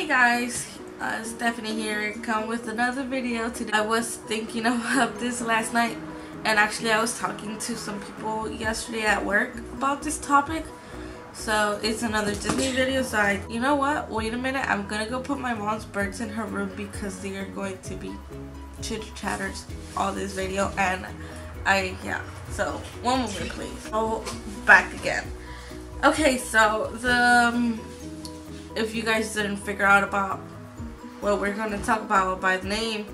Hey guys, Stephanie here, come with another video today. I was thinking about this last night, and actually I was talking to some people yesterday at work about this topic. So it's another Disney video, so you know what, wait a minute, I'm gonna go put my mom's birds in her room because they are going to be chitter-chatters all this video, and yeah, so one moment please. Oh, back again. Okay, so if you guys didn't figure out about what we're going to talk about by the name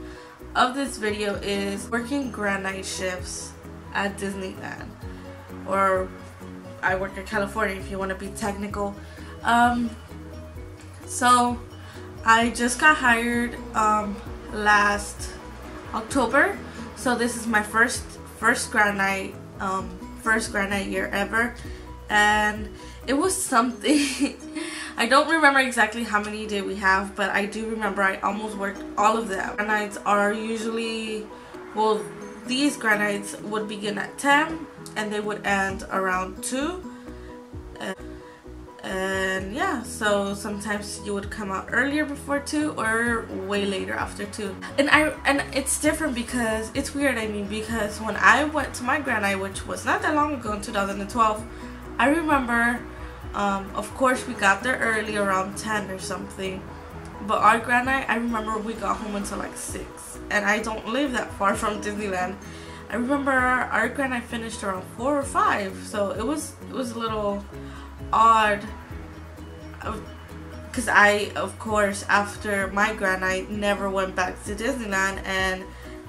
of this video is working grad night shifts at Disneyland, or I work in California if you want to be technical. So I just got hired last October, so this is my first grad night year ever, and it was something. I don't remember exactly how many did we have, but I do remember I almost worked all of them. Grad nights are usually, well, these grad nights would begin at 10 and they would end around 2. And yeah, so sometimes you would come out earlier before 2 or way later after 2. And it's different because it's weird, because when I went to my grad night, which was not that long ago in 2012, I remember of course we got there early around 10 or something, but our grad night, I remember we got home until like 6, and I don't live that far from Disneyland. I remember our grad night finished around 4 or 5, so it was a little odd, because I, of course, after my grad night never went back to Disneyland, and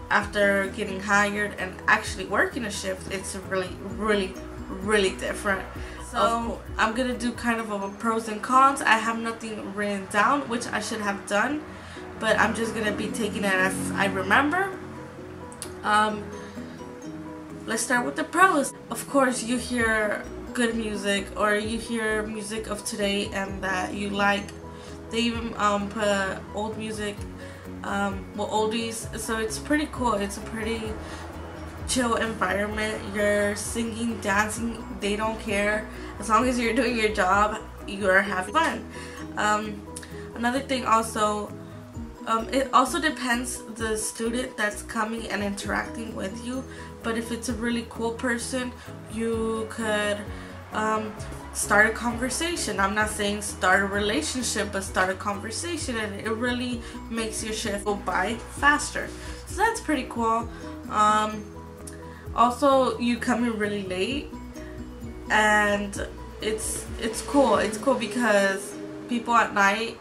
after getting hired and actually working a shift, it's really different. So I'm gonna do kind of a pros and cons. I have nothing written down, which I should have done, but I'm just gonna be taking it as I remember. Let's start with the pros. Of course, you hear good music, or you hear music of today and that you like. They even put old music, well, oldies, so it's pretty cool. It's a pretty chill environment. You're singing, dancing, they don't care. As long as you're doing your job, you're having fun. Another thing also, it also depends the student that's coming and interacting with you, but if it's a really cool person, you could start a conversation. I'm not saying start a relationship, but start a conversation, and it really makes your shift go by faster. So that's pretty cool. Also, you come in really late, and it's cool. It's cool because people at night,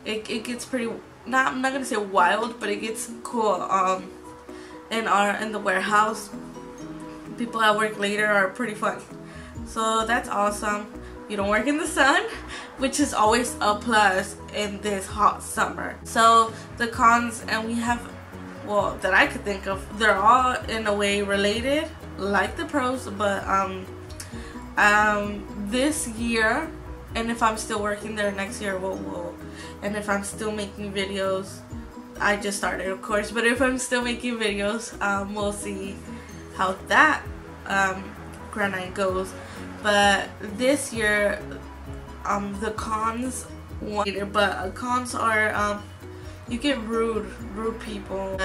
it gets pretty, I'm not gonna say wild, but it gets cool. In the warehouse, people that work later are pretty fun. So that's awesome. You don't work in the sun, which is always a plus in this hot summer. So the cons, and we have, well, that I could think of, they're all in a way related like the pros, but this year, and if I'm still working there next year, and if I'm still making videos, I just started of course, but if I'm still making videos, we'll see how that grad night goes. But this year, the cons, cons are you get rude people.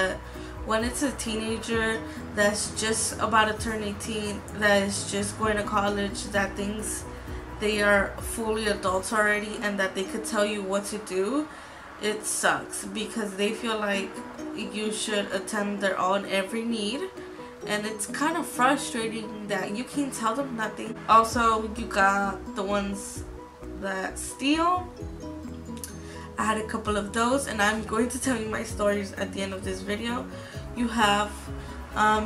When it's a teenager that's just about to turn 18, that is just going to college, that thinks they are fully adults already and that they could tell you what to do, it sucks because they feel like you should attend their own every need, and it's kind of frustrating that you can't tell them nothing. Also, you got the ones that steal. I had a couple of those, and I'm going to tell you my stories at the end of this video. You have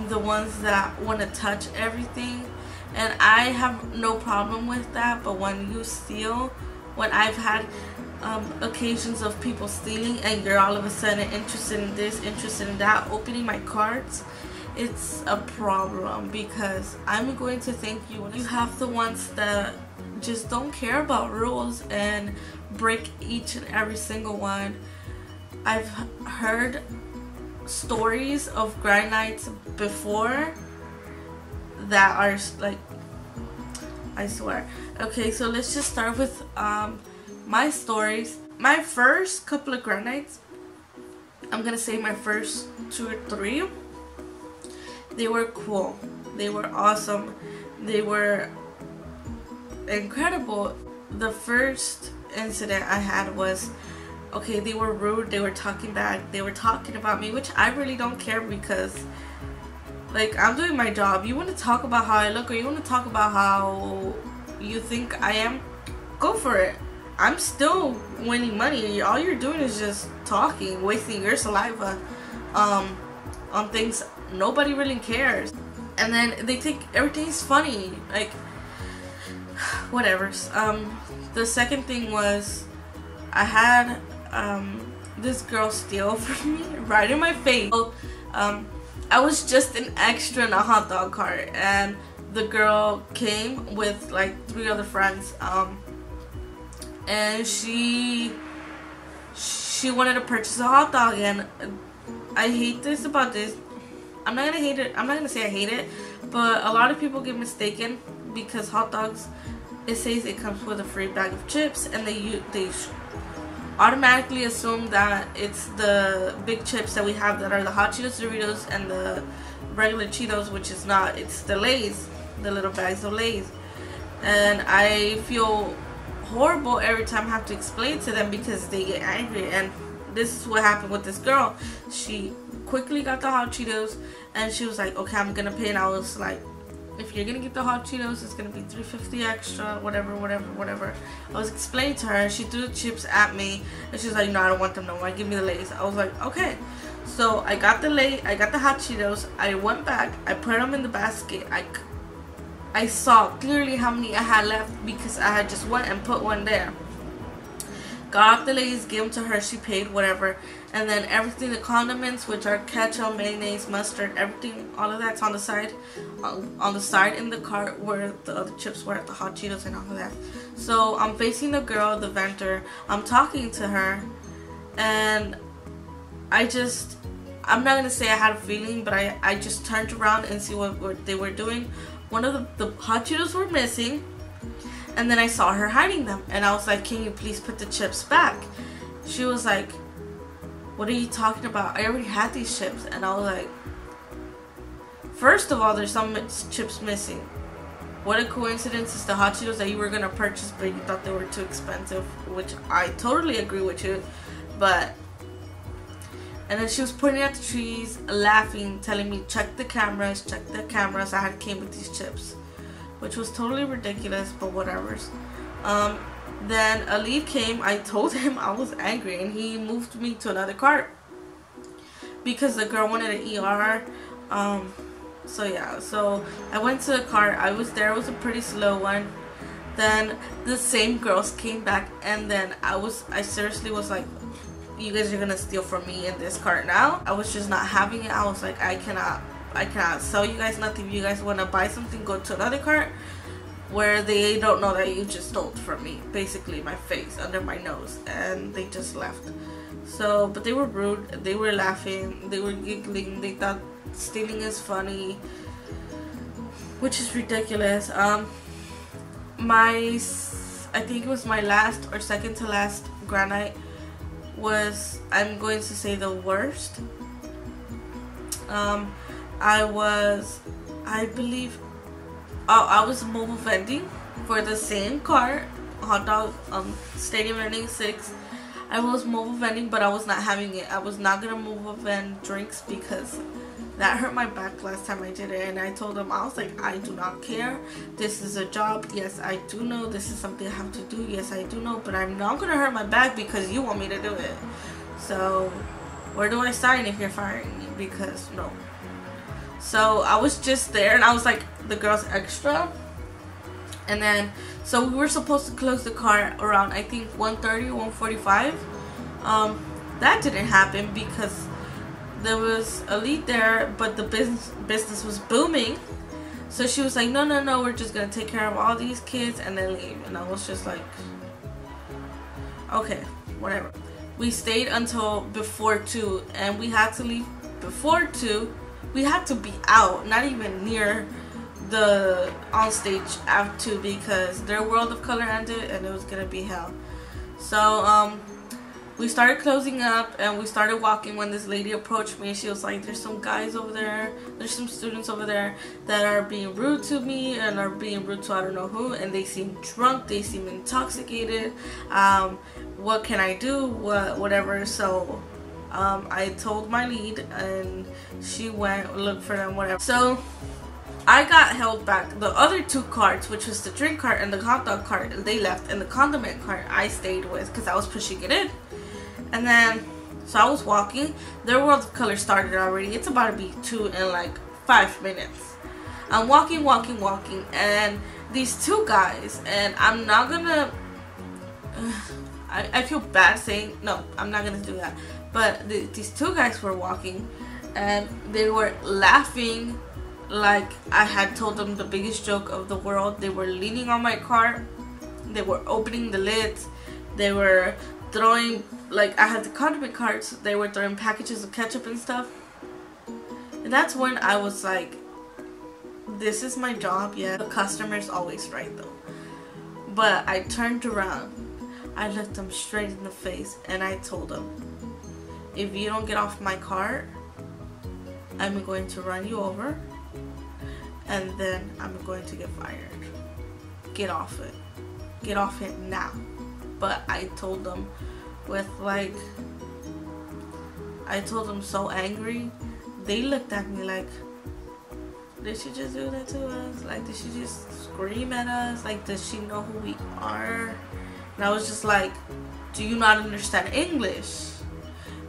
the ones that want to touch everything, and I have no problem with that, but when you steal, when I've had occasions of people stealing and you're all of a sudden interested in this, interested in that, opening my carts, it's a problem because I'm going to think you have the ones that just don't care about rules and break each and every single one. I've heard stories of grad nights before that are like, I swear. Okay, so let's just start with my stories. My first couple of grad nights, I'm gonna say my first 2 or 3, they were cool. They were awesome. They were incredible. The first incident I had was, okay, they were rude, they were talking back, they were talking about me, which I really don't care because, like, I'm doing my job. You want to talk about how I look, or you want to talk about how you think I am, go for it. I'm still winning money. All you're doing is just talking, wasting your saliva on things nobody really cares. And then they think everything's funny, like, whatever. The second thing was, I had this girl steal from me right in my face. I was just an extra in a hot dog cart, and the girl came with like 3 other friends, and she wanted to purchase a hot dog. And I hate this about this. I'm not gonna hate it. I'm not gonna say I hate it, but a lot of people get mistaken because hot dogs, it says it comes with a free bag of chips, and they automatically assume that it's the big chips that we have that are the Hot Cheetos, Doritos, and the regular Cheetos, which is not. It's the Lay's, the little bags of Lay's. And I feel horrible every time I have to explain to them because they get angry. And this is what happened with this girl. She quickly got the Hot Cheetos, and she was like, okay, I'm gonna pay. And I was like, if you're gonna get the Hot Cheetos, it's gonna be $3.50 extra, whatever. I was explaining to her. She threw the chips at me, and she was like, no, I don't want them no more. Give me the Lay's. I was like, okay. So I got the Hot Cheetos. I went back. I put them in the basket. I saw clearly how many I had left because I had just went and put one there. Got off the Lay's, gave them to her. She paid, whatever. And then everything, the condiments, which are ketchup, mayonnaise, mustard, everything, all of that's on the side. On the side in the cart where the other chips were, the Hot Cheetos and all of that. So I'm facing the girl, the vendor. I'm talking to her, and I'm not gonna say I had a feeling, but I just turned around and see what they were doing. One of the Hot Cheetos were missing, and then I saw her hiding them, and I was like, can you please put the chips back? She was like, what are you talking about? I already had these chips. And I was like, first of all, there's some chips missing. What a coincidence. It's the Hot Cheetos that you were gonna purchase, but you thought they were too expensive, which I totally agree with you. But, and then she was pointing at the trees, laughing, telling me, check the cameras. I had came with these chips, which was totally ridiculous, but whatever. Then a lead came. I told him I was angry, and he moved me to another cart because the girl wanted an ER. So yeah, so I went to the cart. I was there. It was a pretty slow one. Then the same girls came back, and then I seriously was like, you guys are gonna steal from me in this cart now? I was just not having it. I was like, I cannot sell you guys nothing. If you guys want to buy something, go to another cart where they don't know that you just stole from me, basically my face, under my nose. And they just left. So, but they were rude. They were laughing. They were giggling. They thought stealing is funny, which is ridiculous. I think it was my last or second to last grad night was, I'm going to say, the worst. I was mobile vending for the same cart, hot dog, Stadium Learning 6. I was mobile vending, but I was not having it. I was not gonna mobile vend drinks because that hurt my back last time I did it. And I told them, I was like, I do not care. This is a job. Yes, I do know this is something I have to do. Yes, I do know, but I'm not gonna hurt my back because you want me to do it. So where do I sign if you're firing me? Because no. So I was just there, and I was like, the girl's extra. And then, so we were supposed to close the cart around, I think, 1:30, 1:45. That didn't happen because there was a lead there, but the business was booming. So she was like, no, we're just gonna take care of all these kids and then leave. And I was just like, okay, whatever. We stayed until before 2, and we had to leave before 2. We had to be out, not even near the on stage after 2, because their World of Color ended and it was gonna be hell. So we started closing up and we started walking when this lady approached me. She was like, there's some guys over there, there's some students over there that are being rude to me and are being rude to I don't know who, and they seem drunk, they seem intoxicated. What can I do? Whatever. So I told my lead and she went look for them, whatever. So I got held back. The other two carts, which was the drink cart and the hot dog cart, they left, and the condiment cart I stayed with because I was pushing it in. And then, so I was walking. Their World of Color started already. It's about to be 2 in like 5 minutes. I'm walking, and these two guys, and I'm not gonna, I feel bad saying, no, I'm not gonna do that. But these two guys were walking, and they were laughing like I had told them the biggest joke of the world. They were leaning on my cart. They were opening the lids. They were throwing, like, I had the condiment carts, they were throwing packages of ketchup and stuff. And that's when I was like, this is my job. Yeah, the customer's always right though. But I turned around, I looked them straight in the face, and I told them, if you don't get off my cart, I'm going to run you over, and then I'm going to get fired. Get off it. Get off it now. But I told them with like, I told them so angry. They looked at me like, did she just do that to us? Like, did she just scream at us? Like, does she know who we are? And I was just like, do you not understand English?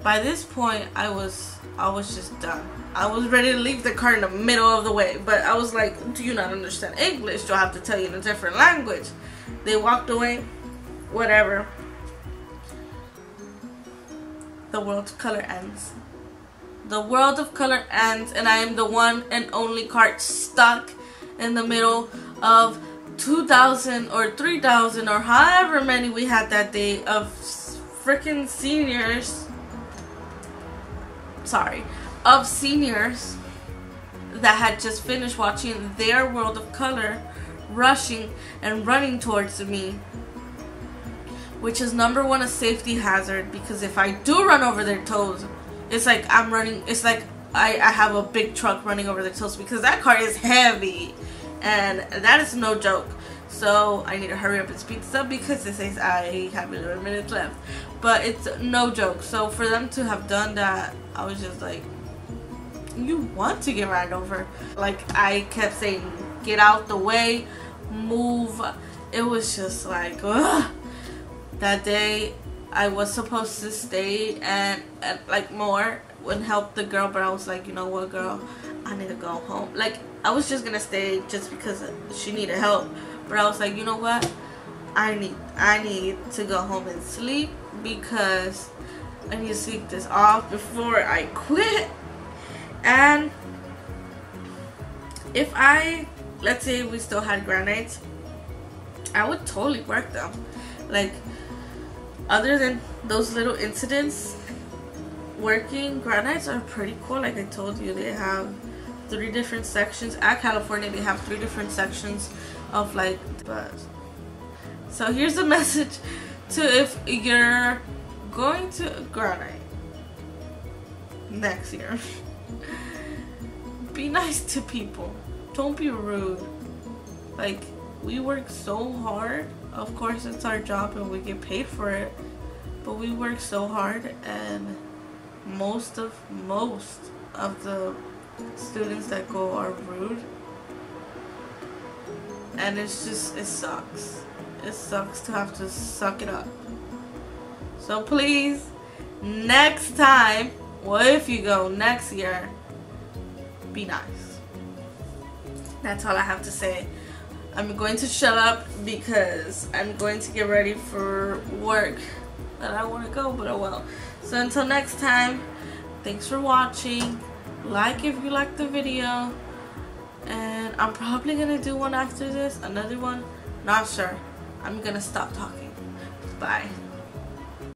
By this point, I was just done. I was ready to leave the car in the middle of the way, but I was like, do you not understand English? Do I have to tell you in a different language? They walked away. Whatever. The World of Color ends. The World of Color ends, and I am the one and only cart stuck in the middle of 2,000 or 3,000 or however many we had that day of freaking seniors. Sorry, of seniors that had just finished watching their World of Color, rushing and running towards me. Which is number one, a safety hazard, because if I do run over their toes, it's like I'm running, it's like I have a big truck running over their toes, because that car is heavy and that is no joke. So I need to hurry up and speed this up because it says I have 11 minutes left, but it's no joke. So for them to have done that, I was just like, you want to get ran over? Like, I kept saying, get out the way, move. It was just like, ugh. That day, I was supposed to stay and like more and help the girl, but I was like, you know what, girl, I need to go home. Like, I was just gonna stay just because she needed help, but I was like, you know what, I need to go home and sleep because I need to sleep this off before I quit. And if let's say we still had grad nights, I would totally work them. Like, other than those little incidents, working grad nights are pretty cool. Like I told you, they have 3 different sections. At California, they have 3 different sections of like, but so here's a message to if you're going to grad night next year. Be nice to people. Don't be rude. Like, we work so hard. Of course, it's our job and we get paid for it, but we work so hard, and most of the students that go are rude, and it's just, it sucks. It sucks to have to suck it up. So please, next time, well, if you go next year, be nice. That's all I have to say. I'm going to shut up because I'm going to get ready for work that I want to go, but oh well. So until next time, thanks for watching. Like if you liked the video, and I'm probably gonna do one after this, another one, not sure. I'm gonna stop talking. Bye.